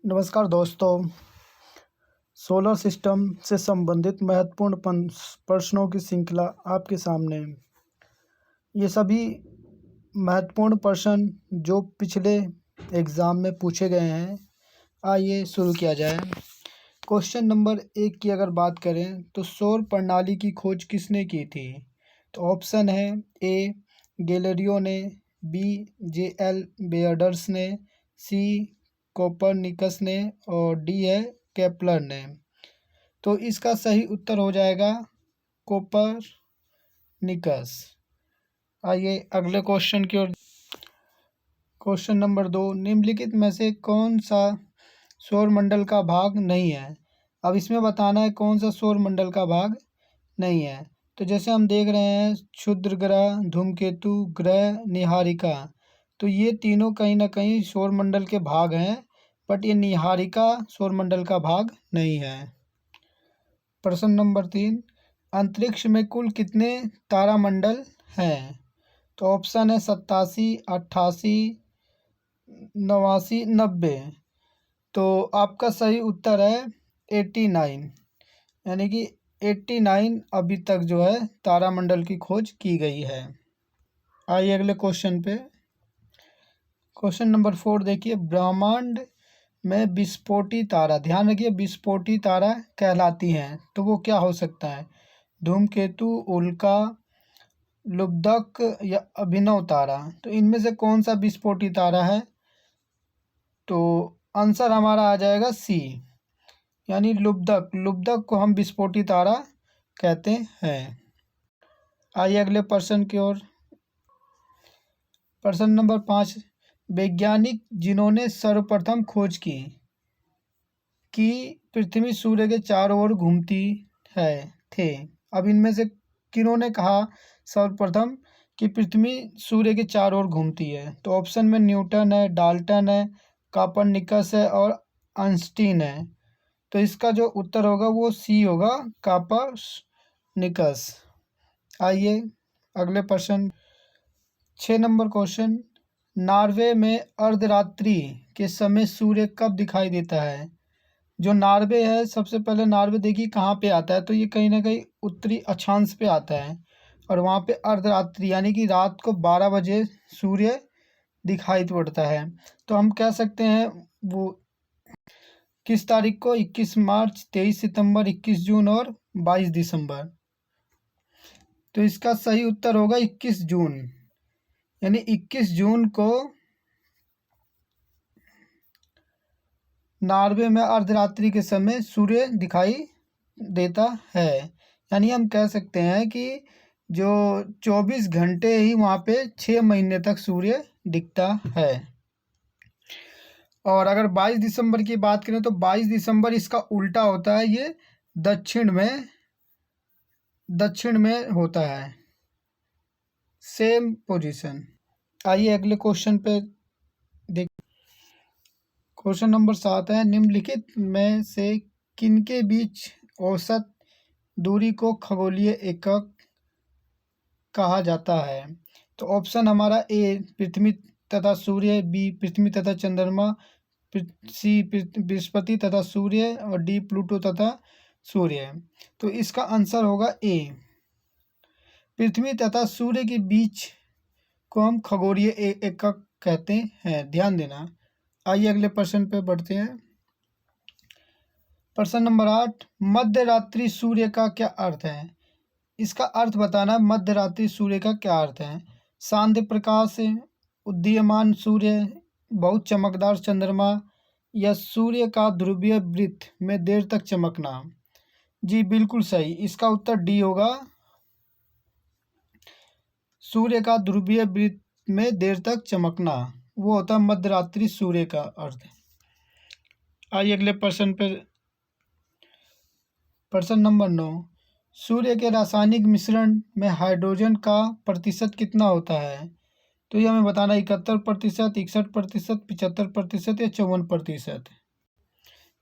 नमस्कार दोस्तों। Solar system से संबंधित महत्वपूर्ण प्रश्नों की श्रृंखला आपके सामने है। ये सभी महत्वपूर्ण प्रश्न जो पिछले एग्ज़ाम में पूछे गए हैं, आइए शुरू किया जाए। क्वेश्चन नंबर 1 की अगर बात करें तो सौर प्रणाली की खोज किसने की थी? तो ऑप्शन है ए गैलीलियो ने, बी जे.एल. बेयर्स ने, सी कोपरनिकस ने और डी है केपलर ने। तो इसका सही उत्तर हो जाएगा कोपरनिकस। आइए अगले क्वेश्चन की ओर। क्वेश्चन नंबर 2, निम्नलिखित में से कौन सा सौरमंडल का भाग नहीं है? अब इसमें बताना है कौन सा सौरमंडल का भाग नहीं है। तो जैसे हम देख रहे हैं क्षुद्र ग्रह, धूमकेतु, ग्रह, निहारिका, तो ये तीनों कहीं ना कहीं सौरमंडल के भाग हैं, बट ये निहारिका सौरमंडल का भाग नहीं है। प्रश्न नंबर 3, अंतरिक्ष में कुल कितने तारामंडल हैं? तो ऑप्शन है 87, 88, 89, 90। तो आपका सही उत्तर है 89, यानी कि 89 अभी तक जो है तारामंडल की खोज की गई है। आइए अगले क्वेश्चन पे। क्वेश्चन नंबर 4 देखिए, ब्रह्मांड में विस्फोटी तारा, ध्यान रखिए विस्फोटी तारा कहलाती हैं, तो वो क्या हो सकता है? धूमकेतु, उल्का, लुब्धक या अभिनव तारा। तो इनमें से कौन सा विस्फोटी तारा है? तो आंसर हमारा आ जाएगा सी, यानी लुब्धक। लुब्धक को हम विस्फोटी तारा कहते हैं। आइए अगले प्रश्न की ओर। प्रश्न नंबर 5, वैज्ञानिक जिन्होंने सर्वप्रथम खोज की कि पृथ्वी सूर्य के चारों ओर घूमती है थे। अब इनमें से किन्होंने कहा सर्वप्रथम कि पृथ्वी सूर्य के चारों ओर घूमती है? तो ऑप्शन में न्यूटन है, डाल्टन है, कोपरनिकस है और आइंस्टीन है। तो इसका जो उत्तर होगा वो सी होगा, कोपरनिकस। आइए अगले प्रश्न। 6 नंबर क्वेश्चन, नॉर्वे में अर्धरात्रि के समय सूर्य कब दिखाई देता है? जो नॉर्वे है, सबसे पहले नॉर्वे देखिए कहाँ पे आता है, तो ये कहीं ना कहीं उत्तरी अक्षांश पे आता है, और वहाँ पे अर्धरात्रि यानी कि रात को 12 बजे सूर्य दिखाई पड़ता है। तो हम कह सकते हैं वो किस तारीख को? 21 मार्च, 23 सितंबर, 21 जून और 22 दिसंबर। तो इसका सही उत्तर होगा 21 जून, यानी 21 जून को नॉर्वे में अर्धरात्रि के समय सूर्य दिखाई देता है। यानी हम कह सकते हैं कि जो 24 घंटे ही वहाँ पे 6 महीने तक सूर्य दिखता है। और अगर 22 दिसंबर की बात करें तो 22 दिसंबर इसका उल्टा होता है, ये दक्षिण में होता है, सेम पोजीशन। आइए अगले क्वेश्चन पे देख। क्वेश्चन नंबर 7 है, निम्नलिखित में से किनके बीच औसत दूरी को खगोलीय एकक कहा जाता है? तो ऑप्शन हमारा ए पृथ्वी तथा सूर्य, बी पृथ्वी तथा चंद्रमा, सी बृहस्पति तथा सूर्य और डी प्लूटो तथा सूर्य। तो इसका आंसर होगा ए, पृथ्वी तथा सूर्य के बीच को हम खगोलीय एकक कहते हैं, ध्यान देना। आइए अगले प्रश्न पे बढ़ते हैं। प्रश्न नंबर 8, मध्य रात्रि सूर्य का क्या अर्थ है? इसका अर्थ बताना, मध्य रात्रि सूर्य का क्या अर्थ है? शांत प्रकाश, उदीयमान सूर्य, बहुत चमकदार चंद्रमा या सूर्य का ध्रुवीय वृत्त में देर तक चमकना। जी बिल्कुल सही, इसका उत्तर डी होगा, सूर्य का ध्रुवीय वृत्त में देर तक चमकना, वो होता है मध्य रात्रि सूर्य का अर्थ। आइए अगले प्रश्न पर। प्रश्न नंबर 9, सूर्य के रासायनिक मिश्रण में हाइड्रोजन का प्रतिशत कितना होता है? तो ये हमें बताना 71%, 61%, 75% या 54%।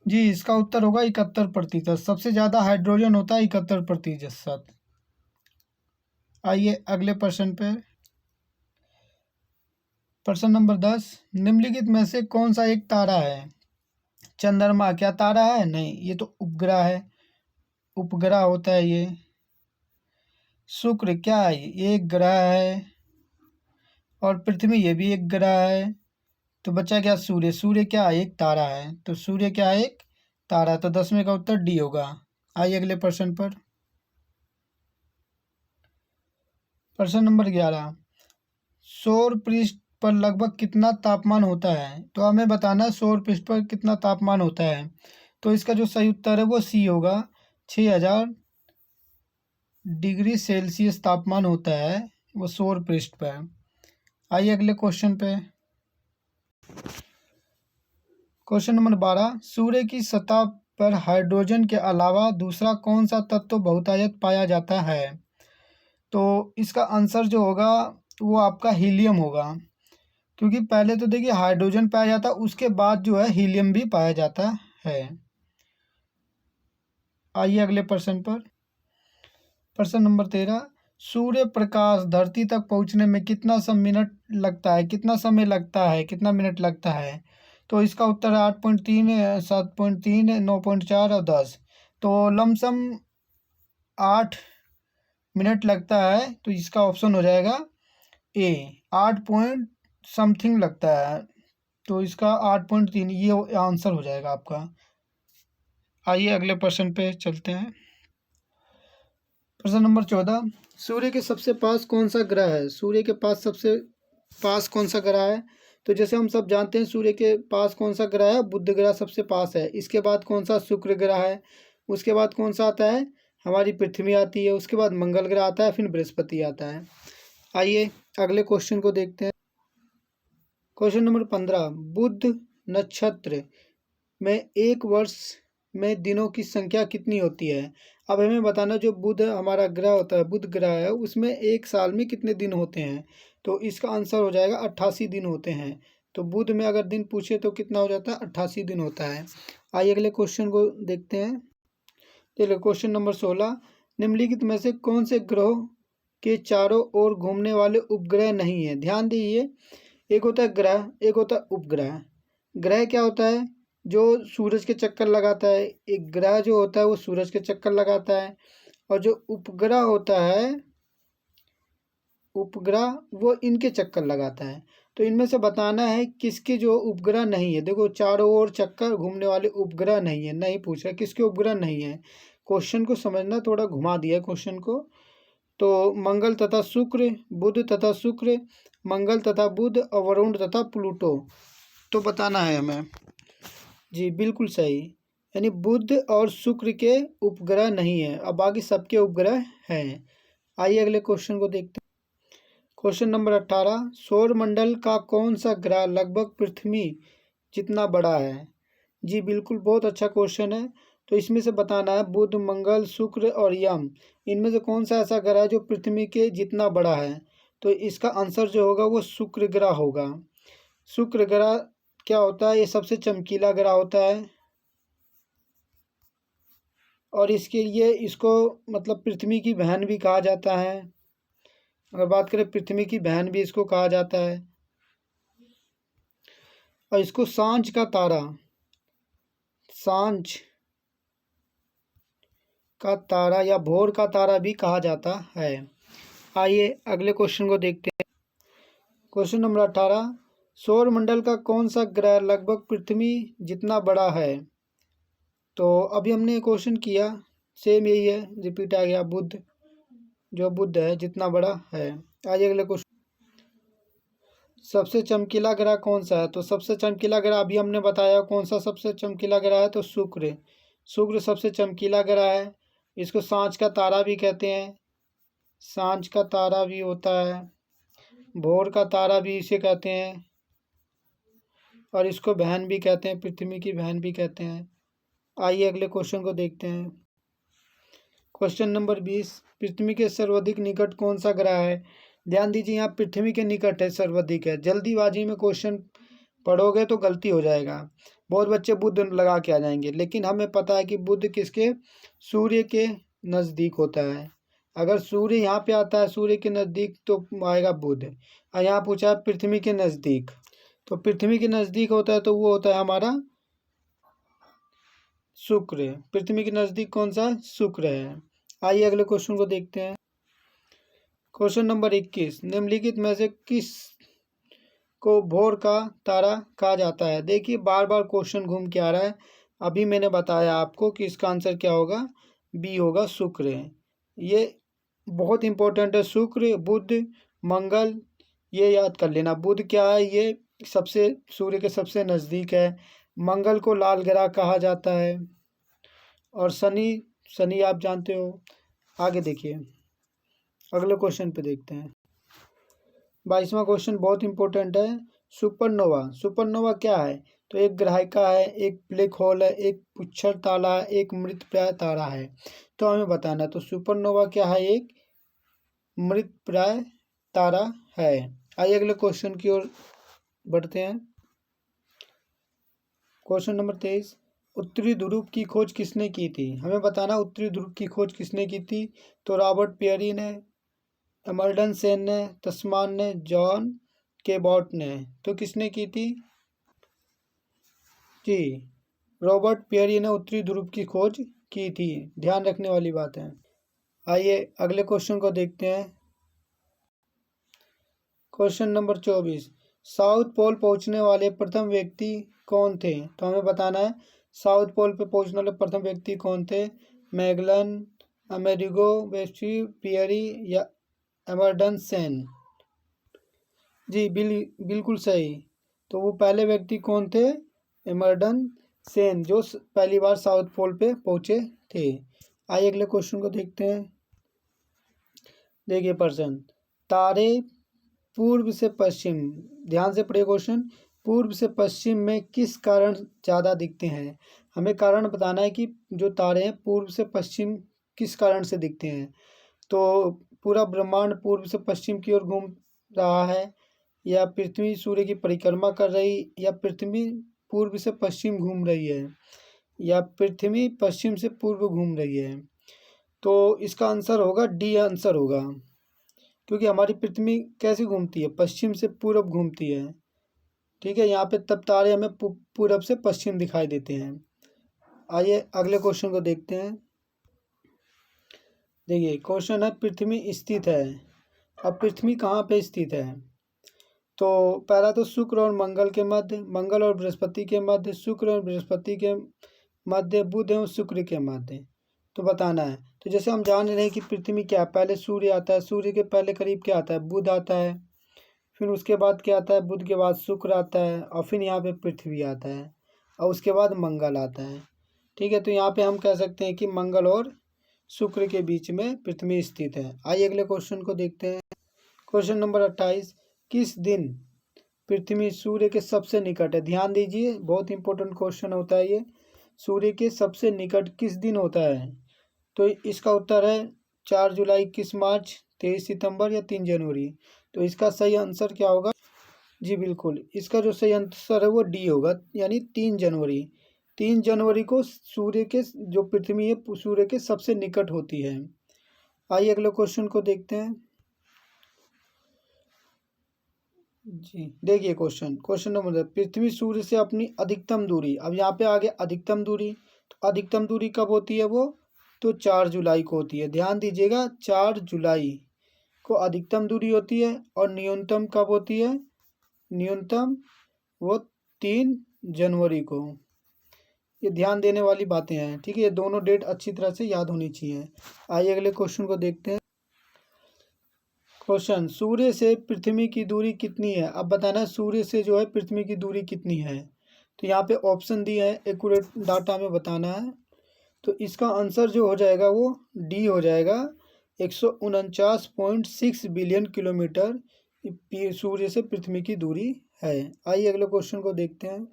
जी इसका उत्तर होगा 71%, सबसे ज़्यादा हाइड्रोजन होता है 71%। आइए अगले प्रश्न पे। प्रश्न नंबर 10, निम्नलिखित में से कौन सा एक तारा है चंद्रमा क्या तारा है? नहीं, ये तो उपग्रह है, उपग्रह होता है ये। शुक्र क्या है? ये एक ग्रह है। और पृथ्वी ये भी एक ग्रह है। तो बचा क्या? सूर्य। सूर्य क्या है? एक तारा है। तो सूर्य क्या है? एक तारा। तो 10वें का उत्तर डी होगा। आइए अगले प्रश्न पर। प्रश्न नंबर 11, सौर पृष्ठ पर लगभग कितना तापमान होता है? तो हमें बताना है सौर पृष्ठ पर कितना तापमान होता है। तो इसका जो सही उत्तर है वो सी होगा। 6000 डिग्री सेल्सियस तापमान होता है वो सौर पृष्ठ पर। आइए अगले क्वेश्चन पे। क्वेश्चन नंबर 12, सूर्य की सतह पर हाइड्रोजन के अलावा दूसरा कौन सा तत्व बहुतायत पाया जाता है? तो इसका आंसर जो होगा वो आपका हीलियम होगा, क्योंकि पहले तो देखिए हाइड्रोजन पाया जाता है, उसके बाद जो है हीलियम भी पाया जाता है। आइए अगले प्रश्न पर। प्रश्न नंबर 13, सूर्य प्रकाश धरती तक पहुंचने में कितना मिनट लगता है? कितना समय लगता है? कितना मिनट लगता है? तो इसका उत्तर है 8.3, 7.3, 9.4 और 10। तो लमसम 8 मिनट लगता है। तो इसका ऑप्शन हो जाएगा ए, 8 पॉइंट समथिंग लगता है। तो इसका 8.3 ये आंसर हो जाएगा आपका। आइए अगले प्रश्न पे चलते हैं। प्रश्न नंबर 14, सूर्य के सबसे पास कौन सा ग्रह है? सूर्य के पास सबसे पास कौन सा ग्रह है? तो जैसे हम सब जानते हैं सूर्य के पास कौन सा ग्रह है? बुध ग्रह सबसे पास है। इसके बाद कौन सा? शुक्र ग्रह है। उसके बाद कौन सा आता है? हमारी पृथ्वी आती है। उसके बाद मंगल ग्रह आता है, फिर बृहस्पति आता है। आइए अगले क्वेश्चन को देखते हैं। क्वेश्चन नंबर 15, बुध नक्षत्र में एक वर्ष में दिनों की संख्या कितनी होती है? अब हमें बताना जो बुध हमारा ग्रह होता है, बुध ग्रह है, उसमें एक साल में कितने दिन होते हैं? तो इसका आंसर हो जाएगा 88 दिन होते हैं। तो बुध में अगर दिन पूछे तो कितना हो जाता है? 88 दिन होता है। आइए अगले क्वेश्चन को देखते हैं। चलिए क्वेश्चन नंबर 16, निम्नलिखित में से कौन से ग्रहों के चारों ओर घूमने वाले उपग्रह नहीं है? ध्यान दीजिए, एक होता है ग्रह, एक होता है उपग्रह। ग्रह क्या होता है? जो सूरज के चक्कर लगाता है। एक ग्रह जो होता है वो सूरज के चक्कर लगाता है। और जो उपग्रह होता है, उपग्रह वो इनके चक्कर लगाता है। तो इनमें से बताना है किसके जो उपग्रह नहीं है। देखो चारों ओर चक्कर घूमने वाले उपग्रह नहीं है, नहीं पूछ रहा किसके उपग्रह नहीं है। क्वेश्चन को समझना, थोड़ा घुमा दिया क्वेश्चन को। तो मंगल तथा शुक्र, बुध तथा शुक्र, मंगल तथा बुध और वरुण तथा प्लूटो। तो बताना है हमें। जी बिल्कुल सही, यानी बुध और शुक्र के उपग्रह नहीं है, अब बाकी सबके उपग्रह हैं। आइए अगले क्वेश्चन को देखते हैं। क्वेश्चन नंबर 18, सौरमंडल का कौन सा ग्रह लगभग पृथ्वी जितना बड़ा है? जी बिल्कुल, बहुत अच्छा क्वेश्चन है। तो इसमें से बताना है बुध, मंगल, शुक्र और यम, इनमें से कौन सा ऐसा ग्रह है जो पृथ्वी के जितना बड़ा है? तो इसका आंसर जो होगा वो शुक्र ग्रह होगा। शुक्र ग्रह क्या होता है? ये सबसे चमकीला ग्रह होता है। और इसके लिए इसको मतलब पृथ्वी की बहन भी कहा जाता है। अगर बात करें पृथ्वी की बहन भी इसको कहा जाता है। और इसको सांझ का तारा, सांझ का तारा या भोर का तारा भी कहा जाता है। आइए अगले क्वेश्चन को देखते हैं। क्वेश्चन नंबर 18, सौरमंडल का कौन सा ग्रह लगभग पृथ्वी जितना बड़ा है? तो अभी हमने क्वेश्चन किया, सेम यही है, रिपीट आ गया। बुध, जो बुध है जितना बड़ा है। आइए अगले क्वेश्चन, सबसे चमकीला ग्रह कौन सा है? तो सबसे चमकीला ग्रह अभी हमने बताया कौन सा सबसे चमकीला ग्रह है, तो शुक्र। शुक्र सबसे चमकीला ग्रह है। इसको सांझ का तारा भी कहते हैं, सांझ का तारा भी होता है, भोर का तारा भी इसे कहते हैं, और इसको बहन भी कहते हैं, पृथ्वी की बहन भी कहते हैं। आइए अगले क्वेश्चन को देखते हैं। क्वेश्चन नंबर 20, पृथ्वी के सर्वाधिक निकट कौन सा ग्रह है? ध्यान दीजिए, यहाँ पृथ्वी के निकट है, सर्वाधिक है। जल्दीबाजी में क्वेश्चन पढ़ोगे तो गलती हो जाएगा। बहुत बच्चे बुध लगा के आ जाएंगे, लेकिन हमें पता है कि बुध किसके? सूर्य के नज़दीक होता है। अगर सूर्य यहाँ पे आता है सूर्य के नज़दीक तो आएगा बुध। और यहाँ पूछा है पृथ्वी के नज़दीक, तो पृथ्वी के नज़दीक होता है तो वो होता है हमारा शुक्र। पृथ्वी के नज़दीक कौन सा? शुक्र है। आइए अगले क्वेश्चन को देखते हैं। क्वेश्चन नंबर 21, निम्नलिखित में से किस को भोर का तारा कहा जाता है? देखिए बार बार क्वेश्चन घूम के आ रहा है। अभी मैंने बताया आपको कि इसका आंसर क्या होगा, बी होगा, शुक्र। ये बहुत इंपॉर्टेंट है। शुक्र, बुध, मंगल, ये याद कर लेना। बुध क्या है? ये सबसे सूर्य के सबसे नज़दीक है। मंगल को लाल ग्रह कहा जाता है। और शनि आप जानते हो। आगे देखिए, अगले क्वेश्चन पे देखते हैं। 22वां क्वेश्चन बहुत इंपॉर्टेंट है। सुपरनोवा। सुपरनोवा क्या है? तो एक ग्रहिका है, एक ब्लैक होल है, एक पुच्छर तारा है, एक मृतप्राय तारा है। तो हमें बताना, तो सुपरनोवा क्या है? एक मृतप्राय तारा है। आइए अगले क्वेश्चन की ओर बढ़ते हैं। क्वेश्चन नंबर 23, उत्तरी ध्रुव की खोज किसने की थी? हमें बताना उत्तरी ध्रुव की खोज किसने की थी। तो रॉबर्ट पेरी ने, अमर्डन सेन ने, तस्मान ने, जॉन केबॉट ने। तो किसने की थी? जी, रॉबर्ट पेरी ने उत्तरी ध्रुव की खोज की थी। ध्यान रखने वाली बात है। आइए अगले क्वेश्चन को देखते हैं। क्वेश्चन नंबर 24, साउथ पोल पहुंचने वाले प्रथम व्यक्ति कौन थे? तो हमें बताना है साउथ पोल पे पहुंचने वाले प्रथम व्यक्ति कौन थे। मैगलन, अमेरिगो वेस्टी, पियरी या एमर्डन सेन। जी बिल्कुल सही। तो वो पहले व्यक्ति कौन थे? एमर्डन सेन, जो पहली बार साउथ पोल पे पहुंचे थे। आइए अगले क्वेश्चन को देखते हैं। देखिए प्रश्न, तारे पूर्व से पश्चिम, ध्यान से पढ़िए क्वेश्चन, पूर्व से पश्चिम में किस कारण ज़्यादा दिखते हैं? हमें कारण बताना है कि जो तारे हैं पूर्व से पश्चिम किस कारण से दिखते हैं। तो पूरा ब्रह्मांड पूर्व से पश्चिम की ओर घूम रहा है, या पृथ्वी सूर्य की परिक्रमा कर रही, या पृथ्वी पूर्व से पश्चिम घूम रही है, या पृथ्वी पश्चिम से पूर्व घूम रही है। तो इसका आंसर होगा डी आंसर होगा, क्योंकि हमारी पृथ्वी कैसे घूमती है? पश्चिम से पूरब घूमती है। ठीक है, यहाँ पे तब तारे हमें पूरब से पश्चिम दिखाई देते हैं। आइए अगले क्वेश्चन को देखते हैं। देखिए क्वेश्चन है, पृथ्वी स्थित है। अब पृथ्वी कहाँ पे स्थित है? तो पहला तो शुक्र और मंगल के मध्य, मंगल और बृहस्पति के मध्य, शुक्र और बृहस्पति के मध्य, बुध एवं शुक्र के मध्य। तो बताना है। तो जैसे हम जान रहे हैं कि पृथ्वी क्या है, पहले सूर्य आता है, सूर्य के पहले करीब क्या आता है? बुध आता है। फिर उसके बाद क्या आता है? बुध के बाद शुक्र आता है, और फिर यहाँ पे पृथ्वी आता है, और उसके बाद मंगल आता है। ठीक है, तो यहाँ पे हम कह सकते हैं कि मंगल और शुक्र के बीच में पृथ्वी स्थित है। आइए अगले क्वेश्चन को देखते हैं। क्वेश्चन नंबर 28, किस दिन पृथ्वी सूर्य के सबसे निकट है? ध्यान दीजिए, बहुत इंपॉर्टेंट क्वेश्चन होता है ये। सूर्य के सबसे निकट किस दिन होता है? तो इसका उत्तर है 4 जुलाई, 21 मार्च, 23 सितंबर या 3 जनवरी। तो इसका सही आंसर क्या होगा? जी बिल्कुल, इसका जो सही आंसर है वो डी होगा, यानी 3 जनवरी। 3 जनवरी को सूर्य के, जो पृथ्वी है सूर्य के सबसे निकट होती है। आइए अगले क्वेश्चन को देखते हैं। जी देखिए क्वेश्चन नंबर, पृथ्वी सूर्य से अपनी अधिकतम दूरी, अब यहाँ पे आ गया अधिकतम दूरी। तो अधिकतम दूरी कब होती है वो? तो 4 जुलाई को होती है। ध्यान दीजिएगा, 4 जुलाई को अधिकतम दूरी होती है। और न्यूनतम कब होती है? न्यूनतम वो 3 जनवरी को। ये ध्यान देने वाली बातें हैं। ठीक है, ये दोनों डेट अच्छी तरह से याद होनी चाहिए। आइए अगले क्वेश्चन को देखते हैं। क्वेश्चन, सूर्य से पृथ्वी की दूरी कितनी है? अब बताना सूर्य से जो है पृथ्वी की दूरी कितनी है। तो यहाँ पे ऑप्शन दिए हैं, एक्यूरेट डाटा में बताना है। तो इसका आंसर जो हो जाएगा वो डी हो जाएगा। 149.6 बिलियन किलोमीटर सूर्य से पृथ्वी की दूरी है। आइए अगले क्वेश्चन को देखते हैं।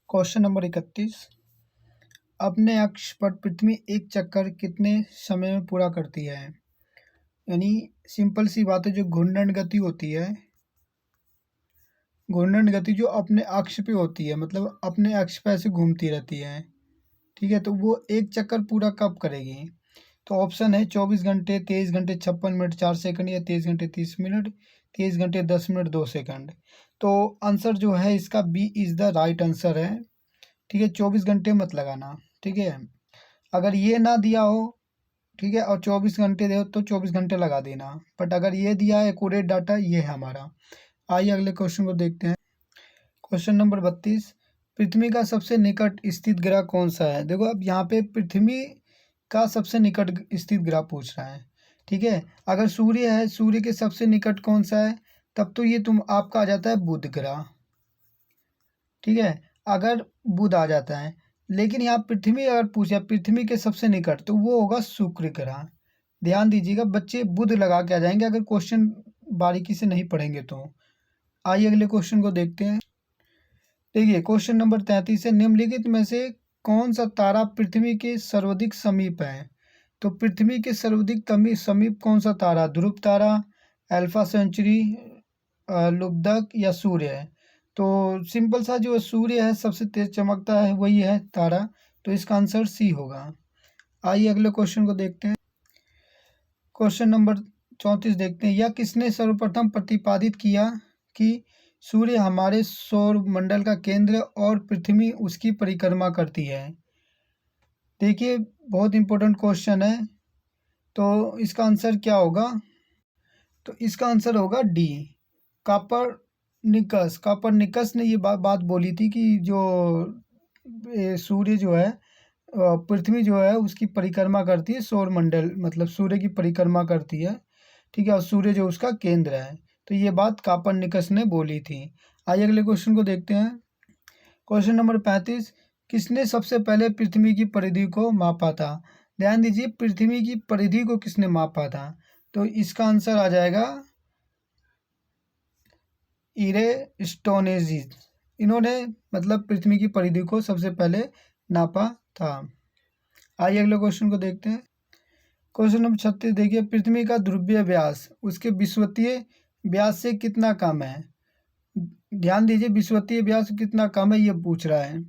क्वेश्चन नंबर 31, अपने अक्ष पर पृथ्वी एक चक्कर कितने समय में पूरा करती है? यानी सिंपल सी बात है, जो घूर्णन गति होती है, घूर्णन गति जो अपने अक्ष पे होती है, मतलब अपने अक्ष पे ऐसे घूमती रहती है। ठीक है, तो वो एक चक्कर पूरा कब करेगी? तो ऑप्शन है 24 घंटे, 23 घंटे 56 मिनट 4 सेकंड, या 23 घंटे 30 मिनट, 23 घंटे 10 मिनट 2 सेकंड। तो आंसर जो है इसका B is the right answer है। ठीक है, 24 घंटे मत लगाना, ठीक है। अगर ये ना दिया हो, ठीक है, और 24 घंटे दे तो 24 घंटे लगा देना, बट अगर ये दिया है एक्यूरेट डाटा, ये है हमारा। आइए अगले क्वेश्चन को देखते हैं। क्वेश्चन नंबर 32, पृथ्वी का सबसे निकट स्थित ग्रह कौन सा है? देखो अब यहाँ पे पृथ्वी का सबसे निकट स्थित ग्रह पूछ रहा है, ठीक है। अगर सूर्य है, सूर्य के सबसे निकट कौन सा है, तब तो ये आपका आ जाता है बुध ग्रह, ठीक है। अगर बुध आ जाता है, लेकिन यहाँ पृथ्वी अगर पूछा पृथ्वी के सबसे निकट, तो वो होगा शुक्र ग्रह। ध्यान दीजिएगा बच्चे, बुध लगा के आ जाएंगे अगर क्वेश्चन बारीकी से नहीं पढ़ेंगे तो। आइए अगले क्वेश्चन को देखते हैं। देखिए क्वेश्चन नंबर 33 है, निम्नलिखित में से कौन सा तारा पृथ्वी के सर्वाधिक समीप है? तो पृथ्वी के सर्वाधिक समीप कौन सा तारा? ध्रुव तारा, अल्फा सेंचुरी, लुब्धक या सूर्य है? तो सिंपल सा जो सूर्य है सबसे तेज चमकता है, वही है तारा, तो इसका आंसर सी होगा। आइए अगले क्वेश्चन को देखते हैं। क्वेश्चन नंबर 34 देखते हैं, यह किसने सर्वप्रथम प्रतिपादित किया कि सूर्य हमारे सौर मंडल का केंद्र और पृथ्वी उसकी परिक्रमा करती है? देखिए बहुत इंपॉर्टेंट क्वेश्चन है, तो इसका आंसर क्या होगा? तो इसका आंसर होगा डी, कापरनिकस ने ये बात बोली थी कि जो सूर्य जो है, पृथ्वी जो है उसकी परिक्रमा करती है, सौर मंडल मतलब सूर्य की परिक्रमा करती है, ठीक है, और सूर्य जो उसका केंद्र है। तो ये बात कापरनिकस ने बोली थी। आइए अगले क्वेश्चन को देखते हैं। क्वेश्चन नंबर 35, किसने सबसे पहले पृथ्वी की परिधि को मापा था? ध्यान दीजिए पृथ्वी की परिधि को किसने मापा था? तो इसका आंसर आ जाएगा इरेस्टोनेजिस। इन्होंने मतलब पृथ्वी की परिधि को सबसे पहले नापा था। आइए अगले क्वेश्चन को देखते हैं। क्वेश्चन नंबर 36 देखिए, पृथ्वी का ध्रुवीय व्यास उसके विषुवतीय व्यास से कितना कम है? ध्यान दीजिए विषुवतीय व्यास कितना कम है ये पूछ रहा है।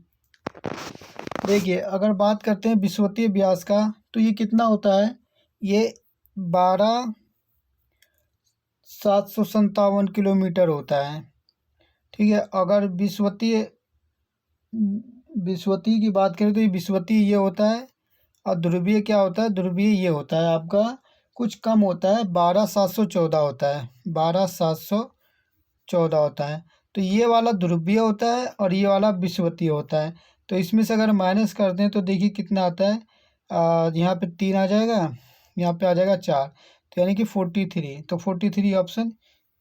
देखिए अगर बात करते हैं विषुवतीय व्यास का, तो ये कितना होता है? ये 12,757 किलोमीटर होता है, ठीक है। अगर विषुवतीय की बात करें तो ये विषुवतीय ये होता है, और ध्रुवीय क्या होता है? ध्रुवीय ये होता है आपका कुछ कम होता है, 12,714 होता है, 12,714 होता है। तो ये वाला ध्रुवीय होता है और ये वाला विषुवतीय होता है। तो इसमें से अगर माइनस करते हैं तो देखिए कितना आता है, यहाँ पे 3 आ जाएगा, यहाँ पे आ जाएगा 4, तो यानी कि 43। तो 43 ऑप्शन,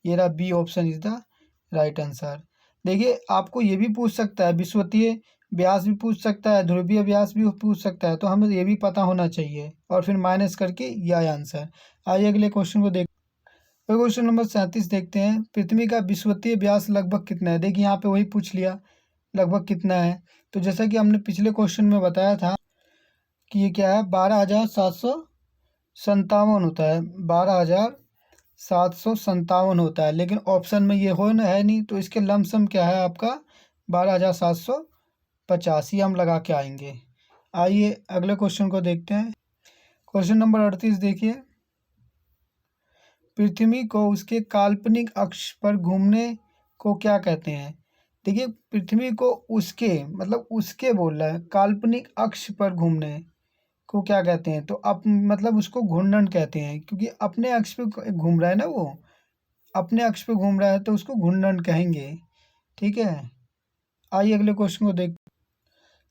ये रहा B option is the right answer. देखिए आपको ये भी पूछ सकता है, विषुवतीय व्यास भी पूछ सकता है, ध्रुवीय व्यास भी पूछ सकता है, तो हमें ये भी पता होना चाहिए, और फिर माइनस करके यह आंसर। आइए अगले क्वेश्चन को देख। तो क्वेश्चन नंबर 37 देखते हैं, पृथ्वी का विषुवतीय व्यास लगभग कितना है? देखिए यहाँ पे वही पूछ लिया लगभग कितना है। तो जैसा कि हमने पिछले क्वेश्चन में बताया था कि ये क्या है, 12,757 होता है, 12,757 होता है, लेकिन ऑप्शन में ये हो ना है नहीं, तो इसके लमसम क्या है आपका 12,750 ही हम लगा के आएंगे। आइए अगले क्वेश्चन को देखते हैं। क्वेश्चन नंबर 38 देखिए, पृथ्वी को उसके काल्पनिक अक्ष पर घूमने को क्या कहते हैं? देखिए पृथ्वी को उसके मतलब उसके बोल रहा है, काल्पनिक अक्ष पर घूमने को क्या कहते हैं? तो अब मतलब उसको घूर्णन कहते हैं, क्योंकि अपने अक्ष पे घूम रहा है ना, वो अपने अक्ष पे घूम रहा है तो उसको घूर्णन कहेंगे, ठीक है। आइए अगले क्वेश्चन को देख।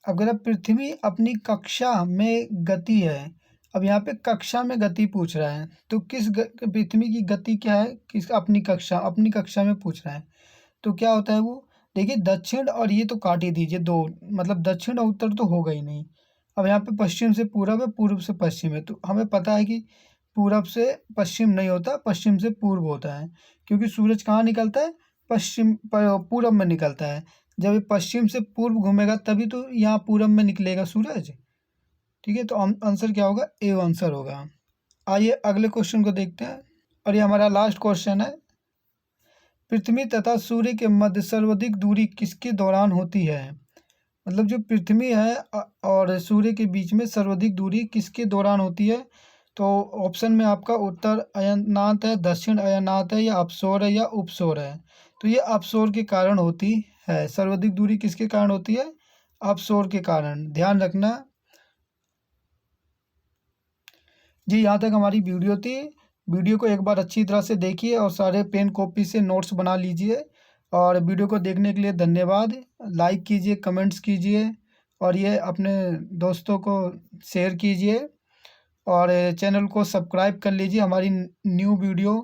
अगर पृथ्वी अपनी कक्षा में गति है, अब यहाँ पे कक्षा में गति पूछ रहा है, तो पृथ्वी की गति क्या है, किस अपनी कक्षा में पूछ रहा है, तो क्या होता है वो? देखिए दक्षिण और ये तो काट ही दीजिए दो, मतलब दक्षिण और उत्तर तो होगा ही नहीं। अब यहाँ पे पश्चिम से पूरब है, पूर्व से पश्चिम है, तो हमें पता है कि पूरब से पश्चिम नहीं होता, पश्चिम से पूर्व होता है, क्योंकि सूरज कहाँ निकलता है? पूरब में निकलता है। जब ये पश्चिम से पूर्व घूमेगा तभी तो यहाँ पूरब में निकलेगा सूरज, ठीक है। तो आंसर क्या होगा? ए आंसर होगा। आइए अगले क्वेश्चन को देखते हैं, और ये हमारा लास्ट क्वेश्चन है। पृथ्वी तथा सूर्य के मध्य सर्वाधिक दूरी किसके दौरान होती है? मतलब जो पृथ्वी है और सूर्य के बीच में सर्वाधिक दूरी किसके दौरान होती है? तो ऑप्शन में आपका उत्तर अयनांत है, दक्षिण अयनांत है, या अपसौर है, या उपसौर है। तो ये अपसौर के कारण होती है। सर्वाधिक दूरी किसके कारण होती है? अपसौर के कारण, ध्यान रखना। जी, यहाँ तक हमारी वीडियो थी। वीडियो को एक बार अच्छी तरह से देखिए और सारे पेन कॉपी से नोट्स बना लीजिए। और वीडियो को देखने के लिए धन्यवाद। लाइक कीजिए, कमेंट्स कीजिए और ये अपने दोस्तों को शेयर कीजिए और चैनल को सब्सक्राइब कर लीजिए हमारी न्यू वीडियो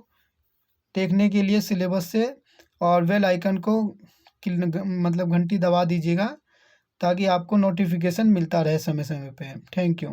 देखने के लिए सिलेबस से। और बेल आइकन को मतलब घंटी दबा दीजिएगा ताकि आपको नोटिफिकेशन मिलता रहे समय समय पे। Thank you.